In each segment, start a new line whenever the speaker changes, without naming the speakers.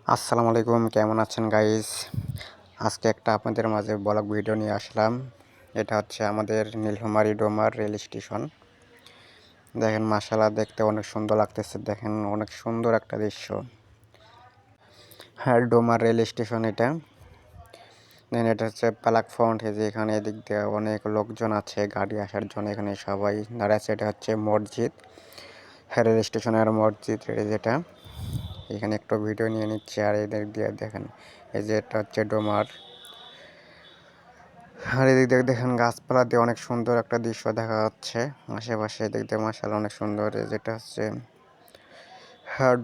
আসসালামু আলাইকুম, কেমন আছেন গাইস? আজকে একটা আপনাদের মাঝে ব্লগ ভিডিও নিয়ে আসলাম। এটা হচ্ছে আমাদের নীলফামারী ডোমার রেল স্টেশন। দেখেন মাশাআল্লাহ, দেখতে অনেক সুন্দর লাগতেছে। দেখেন অনেক সুন্দর একটা দৃশ্য। হ্যাঁ, ডোমার রেল স্টেশন এটা। দেন এটা হচ্ছে প্ল্যাটফর্ম, যে এখানে এদিক দিয়ে অনেক লোকজন আছে গাড়ি আসার জন্য, এখানে সবাই দাঁড়িয়ে আছে। এটা হচ্ছে মসজিদ, হ্যাঁ রেল স্টেশনের মসজিদ যেটা। এখানে একটু ভিডিও নিয়ে নিচ্ছে। আর এদিক দিয়ে দেখেন এই যে এটা হচ্ছে ডোমার। আর এদিক দিয়ে দেখেন গাছপালা দিয়ে অনেক সুন্দর একটা দৃশ্য দেখা যাচ্ছে আশেপাশে। এদিক দিয়ে মাশাআল্লাহ অনেক সুন্দর। যেটা হচ্ছে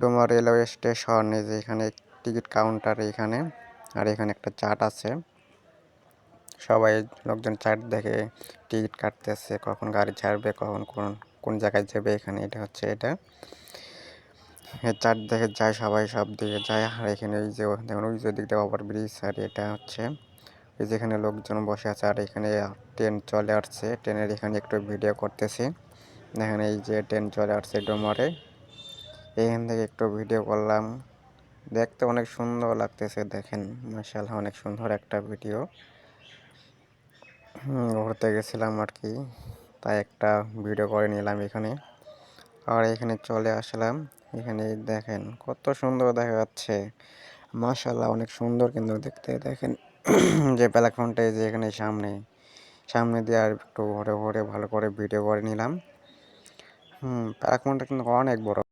ডোমার রেলওয়ে স্টেশন। এই যে এখানে টিকিট কাউন্টার এখানে। আর এখানে একটা চার্ট আছে, সবাই লোকজন চার্ট দেখে টিকিট কাটতেছে, কখন গাড়ি ছাড়বে, কখন কোন কোন জায়গায় যাবে। এখানে এটা হচ্ছে এটা চার্ট দেখে যায়, সবাই সব দিকে যায়। আর এখানে ওই যে দেখুন ওই যে দিক দিয়ে ওভার ব্রিজ। আর এটা হচ্ছে এই যেখানে লোকজন বসে আছে। আর এখানে ট্রেন চলে আসছে, ট্রেনের এখানে একটু ভিডিও করতেছি। দেখেন এই যে ট্রেন চলে আসছে ডোমারে, এখান থেকে একটু ভিডিও করলাম। দেখতে অনেক সুন্দর লাগতেছে। দেখেন মাশাআল্লাহ অনেক সুন্দর একটা ভিডিও। ঘুরতে গেছিলাম আর কি, তাই একটা ভিডিও করে নিলাম এখানে। আর এখানে চলে আসলাম। এখানে দেখেন কত সুন্দর দেখা যাচ্ছে, মাশাআল্লাহ অনেক সুন্দর কিন্তু দেখতে। দেখেন যে প্ল্যাটফর্মটা যে এখানে সামনে সামনে দিয়ে আর একটু ঘুরে ঘুরে ভালো করে ভিডিও করে নিলাম। প্ল্যাটফর্মটা কিন্তু অনেক বড়।